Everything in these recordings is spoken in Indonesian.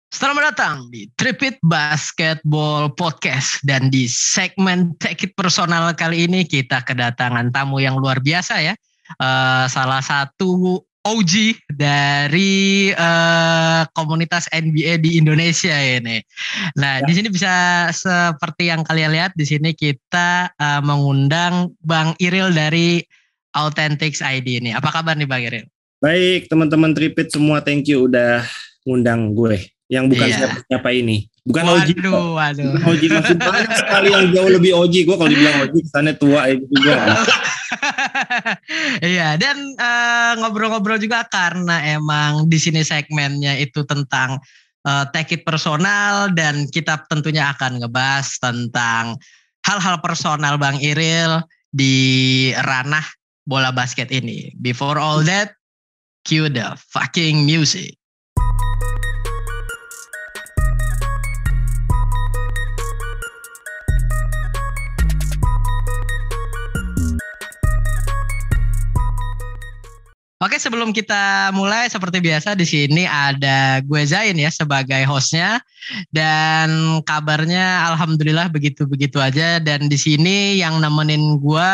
Selamat datang di Tripit Basketball Podcast. Dan di segmen Take It Personal kali ini kita kedatangan tamu yang luar biasa ya. Salah satu OG dari komunitas NBA di Indonesia ini. Nah, di sini bisa seperti yang kalian lihat, di sini kita mengundang Bang Iril dari Authentics ID ini. Apa kabar nih Bang Iril? Baik, teman-teman Tripit semua, thank you udah ngundang gue. Yang bukan siapa ini. Bukan OG. Waduh. Bukan OG, masih banyak sekali yang jauh lebih OG. Gue kalau dibilang OG kesannya tua itu juga. Iya, dan ngobrol-ngobrol juga karena emang di sini segmennya itu tentang take it personal, dan kita tentunya akan ngebahas tentang hal-hal personal Bang Iril di ranah bola basket ini. Before all that, cue the fucking music. Oke, sebelum kita mulai seperti biasa di sini ada gue Zain ya sebagai hostnya, dan kabarnya alhamdulillah begitu-begitu aja. Dan di sini yang nemenin gue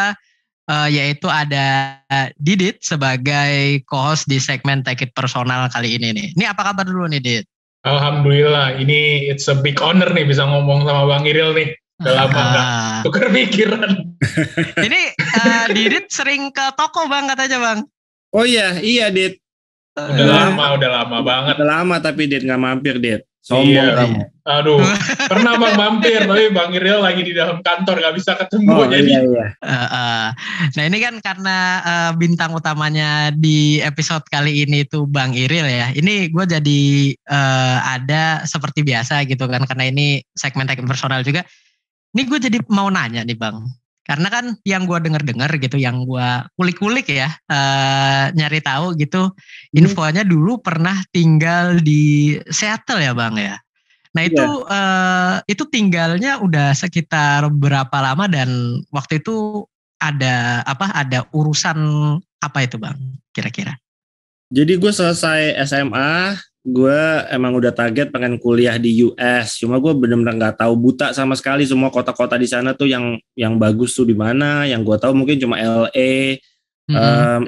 yaitu ada Didit sebagai co-host di segmen Take It Personal kali ini nih. Ini apa kabar dulu nih Didit? Alhamdulillah, ini it's a big honor nih bisa ngomong sama Bang Iril nih. Udah lama gak tukar pikiran. Ini Didit sering ke toko Bang katanya Bang. Oh iya Dit. Udah lama banget. Udah lama tapi Dit gak mampir Dit. Sombong kamu. Aduh, pernah Bang mampir, tapi Bang Iril lagi di dalam kantor gak bisa ketemu. Iya. Nah ini kan karena bintang utamanya di episode kali ini tuh Bang Iril ya. Ini gue jadi ada seperti biasa gitu kan, karena ini segmen Take It Personal juga. Ini gue jadi mau nanya nih Bang. Karena kan yang gue dengar gitu, yang gue kulik-kulik ya, nyari tahu gitu, infonya dulu pernah tinggal di Seattle ya Bang ya. Nah itu tinggalnya udah sekitar berapa lama, dan waktu itu ada urusan apa itu Bang kira-kira? Jadi gue selesai SMA, gue emang udah target pengen kuliah di US. Cuma gue benar-benar nggak tahu, buta sama sekali semua kota-kota di sana tuh yang bagus tuh di mana. Yang gue tahu mungkin cuma LA,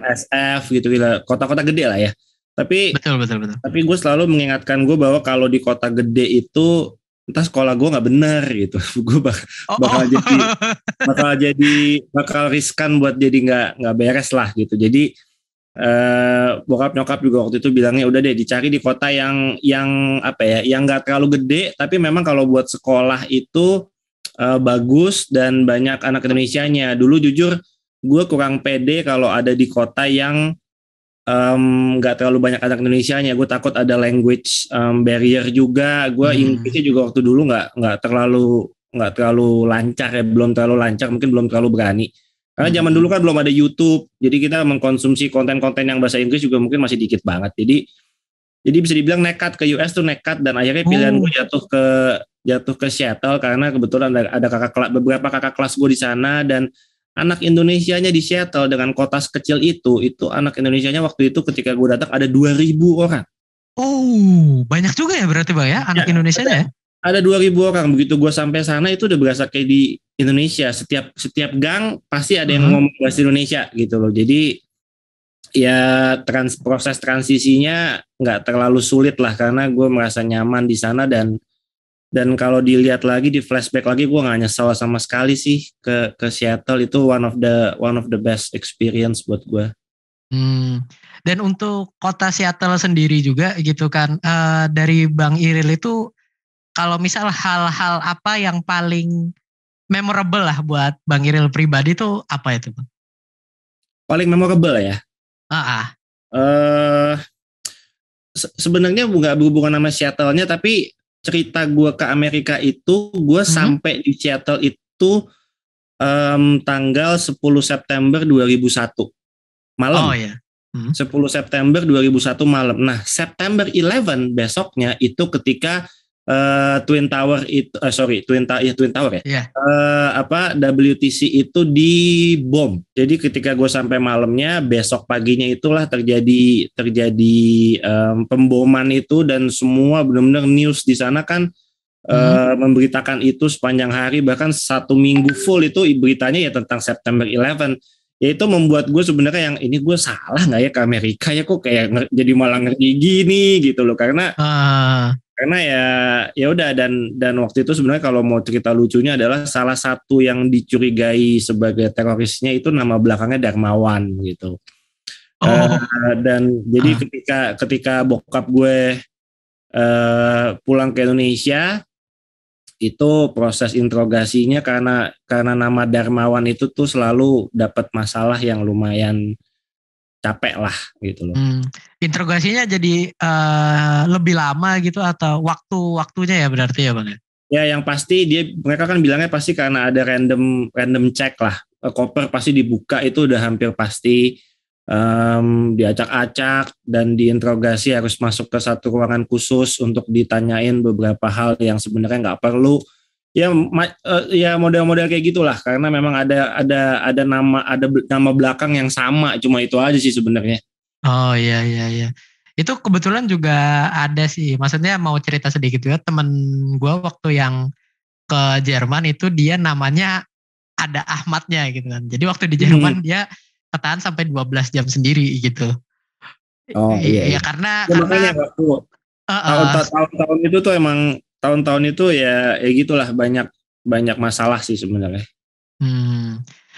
SF gitu, kota-kota gede lah ya. Tapi betul. Tapi gue selalu mengingatkan gue bahwa kalau di kota gede itu entah sekolah gue nggak bener gitu. Gue bakal riskan buat jadi nggak beres lah gitu. Jadi bokap nyokap juga waktu itu bilangnya udah deh dicari di kota yang nggak terlalu gede, tapi memang kalau buat sekolah itu bagus dan banyak anak Indonesianya. Dulu jujur gue kurang pede kalau ada di kota yang nggak terlalu banyak anak Indonesianya. Gue takut ada language barrier juga. Gue Inggrisnya juga waktu dulu nggak terlalu lancar ya, belum terlalu lancar, mungkin belum terlalu berani. Karena zaman dulu kan belum ada YouTube, jadi kita mengkonsumsi konten-konten yang bahasa Inggris juga mungkin masih dikit banget. Jadi bisa dibilang nekat ke US tuh nekat, dan akhirnya pilihan gue jatuh ke Seattle karena kebetulan ada beberapa kakak kelas gue di sana, dan anak Indonesianya di Seattle dengan kota sekecil itu anak Indonesianya waktu itu ketika gue datang ada 2.000 orang. Oh, banyak juga ya berarti Bang ya anak Indonesianya ya? Ada 2.000 orang. Begitu gue sampai sana itu udah berasa kayak di Indonesia. Setiap gang pasti ada yang ngomong bahasa Indonesia gitu loh. Jadi ya proses transisinya nggak terlalu sulit lah, karena gue merasa nyaman di sana, dan kalau dilihat lagi, di flashback lagi, gue nggak nyesel sama sekali sih ke Seattle. Itu one of the best experience buat gue. Dan untuk kota Seattle sendiri juga gitu kan, dari Bang Iril itu kalau misal hal-hal apa yang paling memorable lah buat Bang Iril pribadi tuh apa itu Bang? Paling memorable ya? Sebenarnya nggak berhubungan sama Seattle-nya, tapi cerita gue ke Amerika itu, gue sampai di Seattle itu tanggal 10 September 2001 malam. 10 September 2001 malam. Nah, September 11 besoknya itu ketika Twin Tower itu Twin Tower ya. Iya. WTC itu dibom. Jadi ketika gue sampai malamnya, besok paginya itulah terjadi pemboman itu, dan semua benar-benar news di sana kan memberitakan itu sepanjang hari, bahkan 1 minggu full itu beritanya ya tentang September 11. Ya itu membuat gue sebenarnya yang ini gue salah nggak ya ke Amerika ya, kok kayak jadi malah ngeri gini gitu loh, karena ya udah, dan waktu itu sebenarnya kalau mau cerita lucunya adalah salah satu yang dicurigai sebagai terorisnya itu nama belakangnya Darmawan gitu. Dan jadi ketika bokap gue pulang ke Indonesia, itu proses interogasinya karena nama Darmawan itu tuh selalu dapat masalah yang lumayan capek lah gitu loh. Interogasinya jadi lebih lama gitu atau waktunya ya berarti ya Bang? Ya yang pasti mereka kan bilangnya pasti karena ada random check lah, koper pasti dibuka, itu udah hampir pasti. Diacak-acak dan diinterogasi, harus masuk ke satu ruangan khusus untuk ditanyain beberapa hal yang sebenarnya nggak perlu. Ya model-model kayak gitulah, karena memang ada nama belakang yang sama, cuma itu aja sih sebenarnya. Oh iya. Itu kebetulan juga ada sih. Maksudnya mau cerita sedikit juga, temen gue waktu yang ke Jerman itu dia namanya ada Ahmadnya gitu kan. Jadi waktu di Jerman dia ketahan sampai 12 jam sendiri gitu. Oh iya. Karena waktu tahun-tahun itu tuh emang tahun-tahun itu ya gitulah, banyak masalah sih sebenarnya.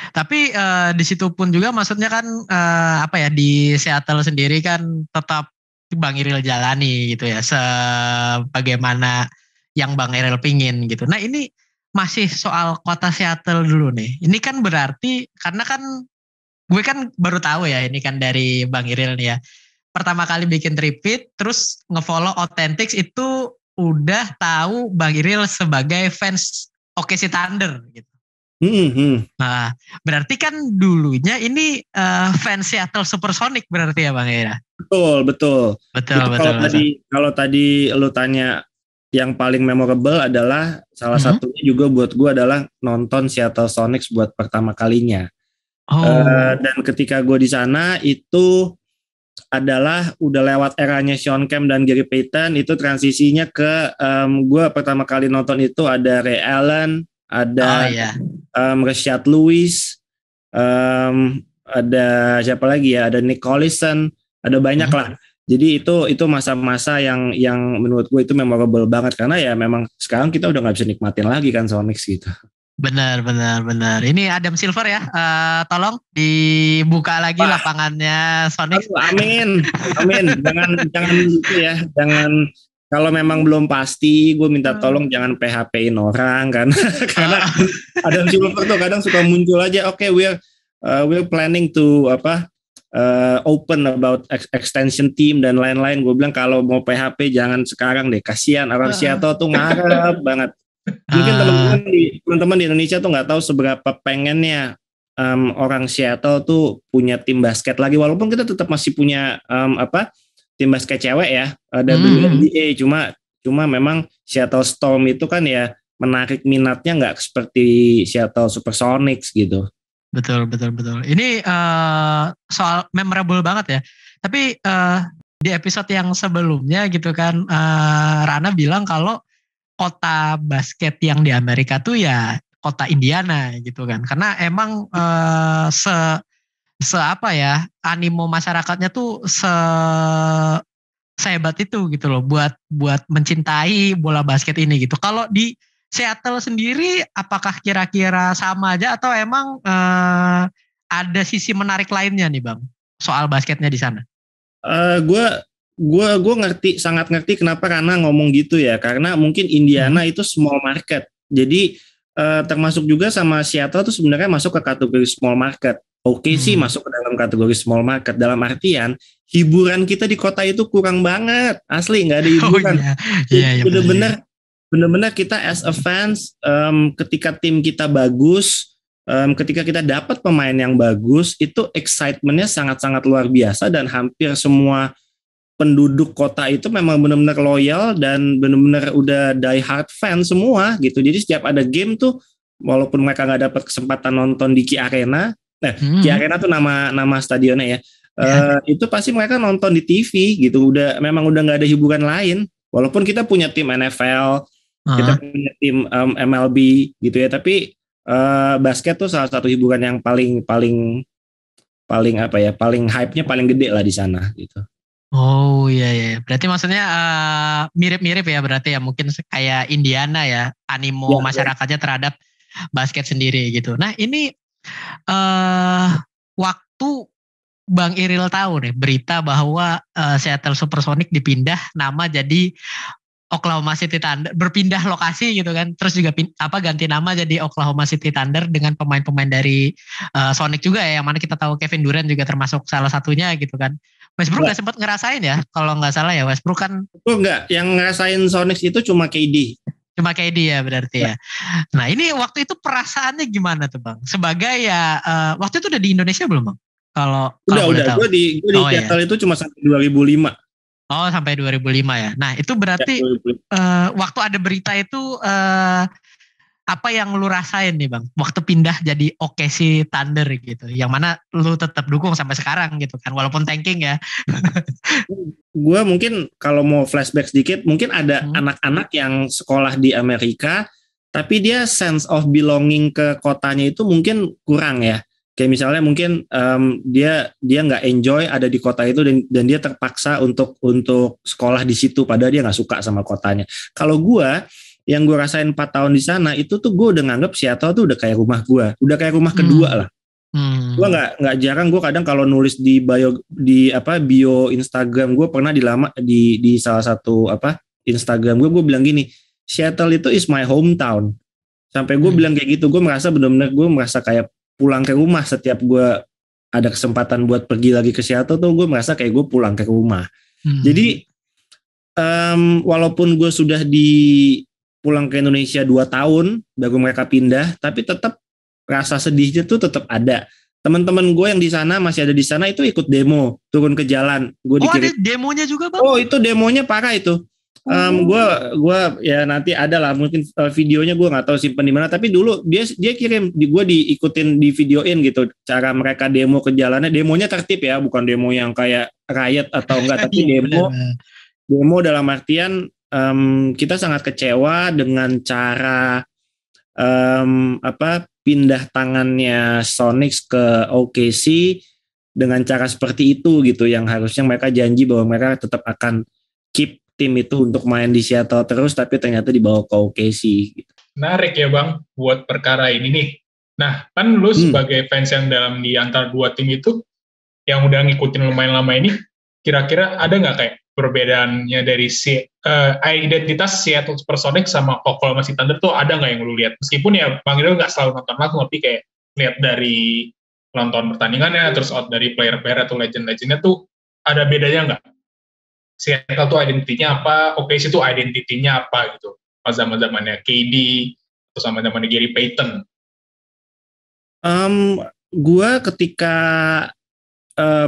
Tapi di situ pun juga maksudnya kan di Seattle sendiri kan tetap Bang Iril jalani gitu ya, sebagaimana yang Bang Iril pingin gitu. Nah ini masih soal kota Seattle dulu nih. Ini kan berarti karena kan gue kan baru tahu ya ini kan dari Bang Iril nih ya. Pertama kali bikin Tripit, terus ngefollow Authentics itu udah tahu Bang Iril sebagai fans OKC Thunder gitu. Nah, berarti kan dulunya ini fans Seattle Supersonic berarti ya Bang Iril? Betul. Kalau tadi lu tanya yang paling memorable adalah salah satunya juga buat gue adalah nonton Seattle Sonics buat pertama kalinya. Dan ketika gue di sana itu adalah udah lewat eranya Sean Kemp dan Gary Payton, itu transisinya ke gue pertama kali nonton itu ada Ray Allen, ada Rashard Lewis, ada siapa lagi ya, ada Nick Collison, ada banyak lah. Jadi itu masa-masa yang menurut gue itu memorable banget, karena ya memang sekarang kita udah nggak bisa nikmatin lagi kan Sonics gitu. Benar. Ini Adam Silver ya, tolong dibuka lagi lapangannya Sonics. Amin. Jangan gitu ya. Jangan, kalau memang belum pasti, gue minta tolong jangan PHP-in orang karena Adam Silver tuh kadang suka muncul aja. Oke, we're planning to open about extension team dan lain-lain. Gue bilang kalau mau PHP jangan sekarang deh. Kasihan orang Seattle tuh ngarep banget. Mungkin teman-teman di Indonesia tuh nggak tahu seberapa pengennya orang Seattle tuh punya tim basket lagi, walaupun kita tetap masih punya tim basket cewek ya, WNBA, cuma memang Seattle Storm itu kan ya menarik minatnya nggak seperti Seattle Supersonics gitu. Betul. Ini soal memorable banget ya. Tapi di episode yang sebelumnya gitu kan, Rana bilang kalau kota basket yang di Amerika tuh ya kota Indiana gitu kan, karena emang animo masyarakatnya tuh sehebat itu gitu loh buat mencintai bola basket ini gitu. Kalau di Seattle sendiri apakah kira-kira sama aja atau emang ada sisi menarik lainnya nih Bang soal basketnya di sana? Gue sangat ngerti kenapa Rana ngomong gitu ya, karena mungkin Indiana itu small market, jadi termasuk juga sama Seattle tuh sebenarnya masuk ke kategori small market. OKC masuk ke dalam kategori small market, dalam artian hiburan kita di kota itu kurang banget, asli nggak ada hiburan. Bener-bener kita as a fans, ketika tim kita bagus, ketika kita dapat pemain yang bagus, itu excitementnya sangat-sangat luar biasa, dan hampir semua penduduk kota itu memang benar-benar loyal dan benar-benar udah die hard fan semua gitu. Jadi setiap ada game tuh, walaupun mereka nggak dapat kesempatan nonton di Ki Arena, Ki Arena tuh nama stadionnya ya. Itu pasti mereka nonton di TV gitu. Memang udah nggak ada hiburan lain. Walaupun kita punya tim NFL, kita punya tim MLB gitu ya, tapi basket tuh salah satu hiburan yang paling apa ya, paling hype-nya paling gede lah di sana gitu. Oh iya. Berarti maksudnya mirip-mirip ya berarti ya, mungkin kayak Indiana ya, animo masyarakatnya terhadap basket sendiri gitu. Nah ini waktu Bang Iril tahu nih berita bahwa Seattle Supersonics dipindah nama jadi Oklahoma City Thunder, berpindah lokasi gitu kan, terus juga ganti nama jadi Oklahoma City Thunder dengan pemain-pemain dari Sonic juga ya, yang mana kita tahu Kevin Durant juga termasuk salah satunya gitu kan. Westbrook nggak sempat ngerasain ya, kalau nggak salah ya Westbrook kan. Oh enggak, yang ngerasain Sonics itu cuma KD. Cuma KD ya berarti ya. Nah ini waktu itu perasaannya gimana tuh Bang? Sebagai ya waktu itu udah di Indonesia belum Bang? Kalau udah, gue di Seattle itu cuma sampai 2005. Oh sampai 2005 ya. Nah itu berarti waktu ada berita itu apa yang lu rasain nih Bang? Waktu pindah jadi OKC Thunder gitu. Yang mana lu tetap dukung sampai sekarang gitu kan. Walaupun tanking ya. Gue mungkin kalau mau flashback sedikit, mungkin ada anak-anak yang sekolah di Amerika, tapi dia sense of belonging ke kotanya itu mungkin kurang ya. Kayak misalnya mungkin dia nggak enjoy ada di kota itu dan dia terpaksa untuk sekolah di situ padahal dia nggak suka sama kotanya. Kalau yang gue rasain 4 tahun di sana itu tuh gue udah nganggep Seattle tuh udah kayak rumah gue, udah kayak rumah kedua lah. Gue nggak jarang, gue kadang kalau nulis di bio Instagram gue, pernah di salah satu Instagram gue bilang gini, Seattle itu is my hometown. Sampai gue bilang kayak gitu, gue merasa benar-benar gue merasa kayak pulang ke rumah. Setiap gue ada kesempatan buat pergi lagi ke Seattle tuh gue merasa kayak gue pulang ke rumah. Jadi walaupun gue sudah pulang ke Indonesia 2 tahun baru mereka pindah, tapi tetap rasa sedihnya tuh tetap ada. Teman-teman gue yang di sana masih ada di sana itu ikut demo, turun ke jalan. Ada demonya juga Bang? Oh itu demonya parah itu. Gue ya nanti ada lah mungkin videonya, gue nggak tahu simpen di mana, tapi dulu dia kirim gue diikutin, di videoin gitu cara mereka demo ke jalannya. Demonya tertib ya, bukan demo yang kayak riot atau enggak, tapi demo dalam artian kita sangat kecewa dengan cara pindah tangannya Sonics ke OKC dengan cara seperti itu gitu, yang harusnya mereka janji bahwa mereka tetap akan keep tim itu untuk main di Seattle terus, tapi ternyata dibawa ke OKC gitu. Menarik ya Bang buat perkara ini nih. Nah kan lu sebagai fans yang dalam di antara 2 tim itu yang udah ngikutin lumayan lama ini, kira-kira ada nggak kayak perbedaannya dari identitas Seattle Supersonics sama Oklahoma City Thunder tuh, ada nggak yang lu lihat? Meskipun ya Bang Iril nggak selalu nonton langsung, tapi kayak lihat dari nonton pertandingannya, terus out dari player-player atau legend-legendnya tuh ada bedanya nggak? Seattle tuh identitinya apa, OKC tuh identitinya apa gitu, pas zaman-zamannya KD atau sama zamannya Gary Payton. Gua ketika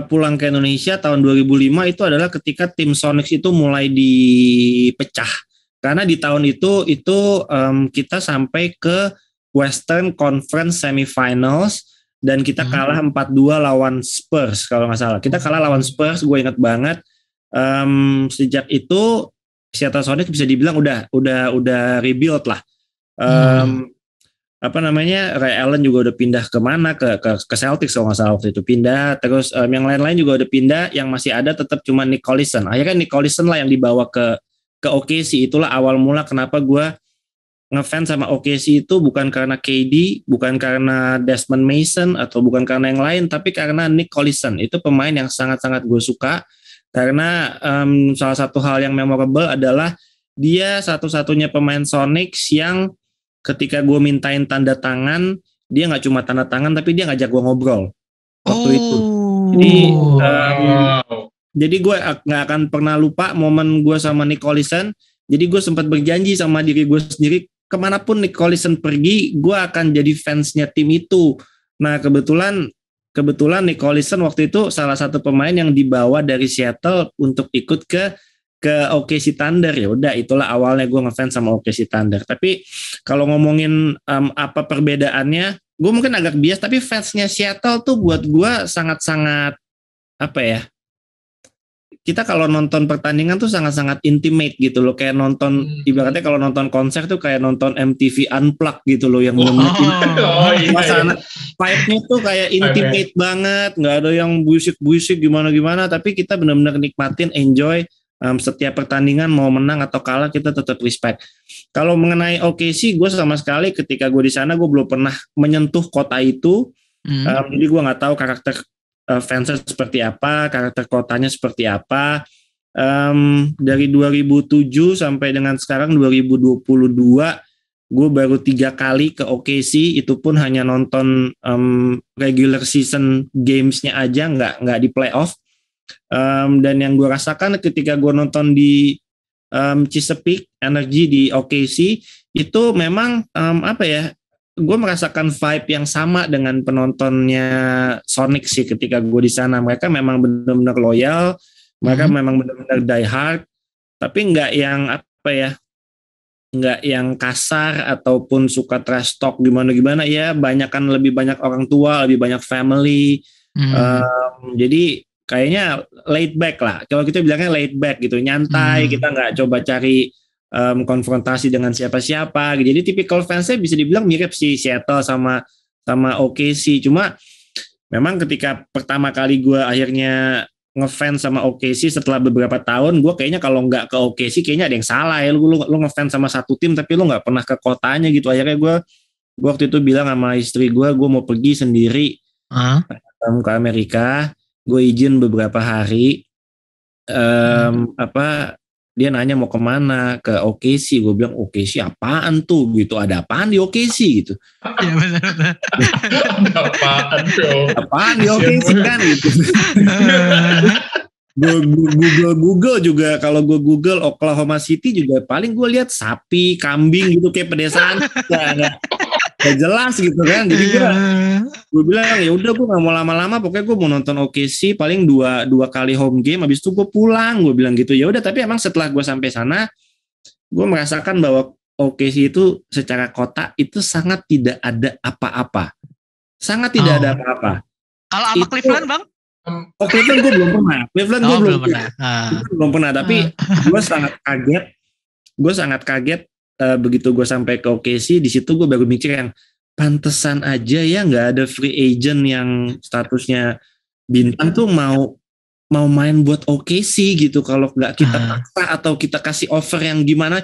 pulang ke Indonesia tahun 2005 itu adalah ketika tim Sonics itu mulai dipecah, karena di tahun itu kita sampai ke Western Conference Semifinals dan kita kalah 4-2 lawan Spurs kalau nggak salah. Kita kalah lawan Spurs, gue ingat banget. Sejak itu Seattle Sonics bisa dibilang udah rebuild lah. Ray Allen juga udah pindah kemana ke Celtics kalau nggak salah waktu itu pindah. Terus yang lain-lain juga udah pindah. Yang masih ada tetap cuma Nick Collison. Akhirnya Nick Collison lah yang dibawa ke OKC. Itulah awal mula kenapa gue ngefans sama OKC itu, bukan karena KD, bukan karena Desmond Mason atau bukan karena yang lain, tapi karena Nick Collison. Itu pemain yang sangat-sangat gue suka. Karena salah satu hal yang memorable adalah dia satu-satunya pemain Sonics yang ketika gue mintain tanda tangan, dia nggak cuma tanda tangan, tapi dia ngajak gue ngobrol waktu itu. Jadi gue nggak akan pernah lupa momen gue sama Nick Collison. Jadi gue sempat berjanji sama diri gue sendiri, kemanapun Nick Collison pergi, gue akan jadi fansnya tim itu. Nah kebetulan kebetulan Nick Collison waktu itu salah satu pemain yang dibawa dari Seattle untuk ikut ke OKC Thunder. Ya udah, itulah awalnya gue ngefans sama OKC Thunder. Tapi kalau ngomongin apa perbedaannya, gue mungkin agak bias, tapi fansnya Seattle tuh buat gue sangat-sangat apa ya, kita kalau nonton pertandingan tuh sangat-sangat intimate gitu loh, kayak nonton ibaratnya kalau nonton konser tuh kayak nonton MTV Unplugged gitu loh, yang benar-benar suasana vibe-nya tuh kayak intimate banget, nggak ada yang buisik-buisik gimana-gimana, tapi kita benar-benar nikmatin, enjoy setiap pertandingan, mau menang atau kalah kita tetap respect. Kalau mengenai OKC, gue sama sekali ketika gue di sana gue belum pernah menyentuh kota itu, jadi gue nggak tahu karakter fansnya seperti apa, karakter kotanya seperti apa. Dari 2007 sampai dengan sekarang 2022, gue baru 3 kali ke OKC, itu pun hanya nonton regular season gamesnya aja, nggak di playoff. Dan yang gue rasakan ketika gue nonton di Chesapeake Energy di OKC itu memang apa ya, gue merasakan vibe yang sama dengan penontonnya Sonic sih ketika gue di sana. Mereka memang benar-benar loyal, mereka memang benar-benar die hard, tapi nggak yang apa ya, nggak yang kasar ataupun suka trash talk gimana-gimana ya. Lebih banyak orang tua, lebih banyak family. Jadi kayaknya laid back lah. Kalau kita bilangnya laid back gitu, nyantai. Kita nggak coba cari konfrontasi dengan siapa-siapa. Jadi tipikal fansnya bisa dibilang mirip sih Seattle sama OKC. Cuma memang ketika pertama kali gue akhirnya ngefans sama OKC setelah beberapa tahun, gue kayaknya kalau nggak ke OKC kayaknya ada yang salah ya. Lu ngefans sama satu tim tapi lu nggak pernah ke kotanya gitu. Akhirnya gue waktu itu bilang sama istri gue mau pergi sendiri ke Amerika. Gue izin beberapa hari. Dia nanya mau kemana, ke OKC. Gue bilang OKC apaan tuh gitu, ada apaan di OKC gitu. Iya benar. Ada apaan tuh? Apaan di OKC kan gitu. Google juga, kalau gue Google Oklahoma City juga paling gue lihat sapi, kambing gitu kayak pedesaan. Gak jelas gitu kan. Jadi gue bilang ya udah, gue nggak mau lama-lama, pokoknya gue mau nonton OKC paling dua kali home game, habis itu gue pulang. Gue bilang gitu. Ya udah, tapi emang setelah gue sampai sana, gue merasakan bahwa OKC itu secara kota itu sangat tidak ada apa-apa, sangat tidak ada apa-apa. Kalau sama Cleveland bang? Cleveland gue belum pernah. Cleveland gue belum pernah. Tapi gue sangat kaget. Begitu gue sampai ke OKC, di situ gue baru mikir yang pantesan aja ya nggak ada free agent yang statusnya bintang tuh mau main buat OKC gitu. Kalau nggak kita paksa atau kita kasih offer yang gimana,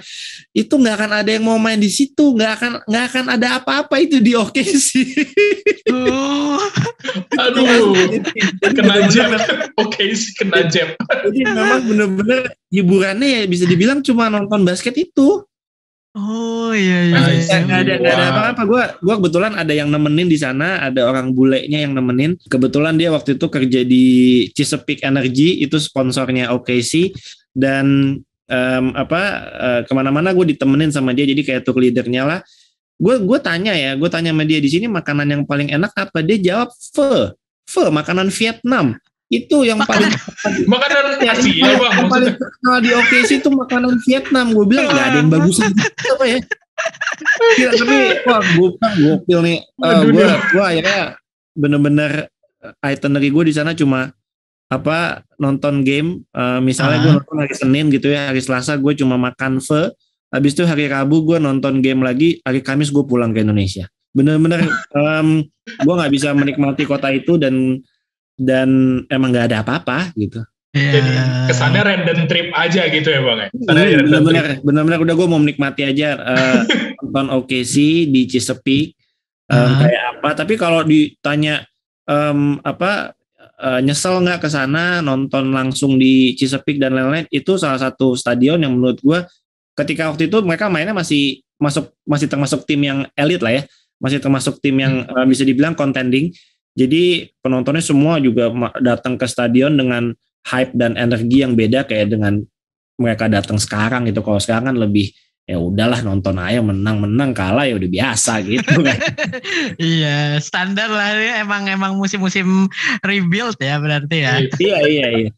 itu nggak akan ada yang mau main di situ. Nggak akan ada apa-apa itu di OKC. Aduh, kena jam. OKC kena jam. Jadi memang bener-bener hiburannya ya bisa dibilang cuma nonton basket itu. Oh iya. Nggak ada apa-apa. Gue kebetulan ada yang nemenin di sana, ada orang bulenya yang nemenin. Kebetulan dia waktu itu kerja di Chesapeake Energy, itu sponsornya OKC, dan kemana-mana gue ditemenin sama dia, jadi kayak tour leadernya lah. Gue tanya sama dia, di sini makanan yang paling enak apa? Dia jawab pho, makanan Vietnam. Itu yang paling makanan Asia bang, yang paling terkenal di OKC itu makanan Vietnam. Gue bilang nggak ada yang bagus apa ya. Tapi wah, gokil nih. Gue akhirnya bener-bener itinerary gue di sana cuma nonton game. Misalnya gue nonton hari Senin gitu ya, hari Selasa gue cuma makan pho. Habis itu hari Rabu gue nonton game lagi, hari Kamis gue pulang ke Indonesia. Bener-bener gue nggak bisa menikmati kota itu dan emang nggak ada apa-apa gitu. Jadi kesannya random trip aja gitu ya bang. Benar-benar udah gue mau menikmati aja nonton OKC di Chesapeake kayak apa. Tapi kalau ditanya nyesel nggak ke sana nonton langsung di Chesapeake dan lain-lain, itu salah satu stadion yang menurut gue ketika waktu itu mereka mainnya masih termasuk tim yang elit lah ya, masih termasuk tim yang bisa dibilang contending. Jadi penontonnya semua juga datang ke stadion dengan hype dan energi yang beda kayak dengan mereka datang sekarang gitu. Kalau sekarang kan lebih ya udahlah nonton aja, menang kalah ya udah biasa gitu kan. Iya, standar lah, emang musim-musim rebuild ya berarti ya. Iya.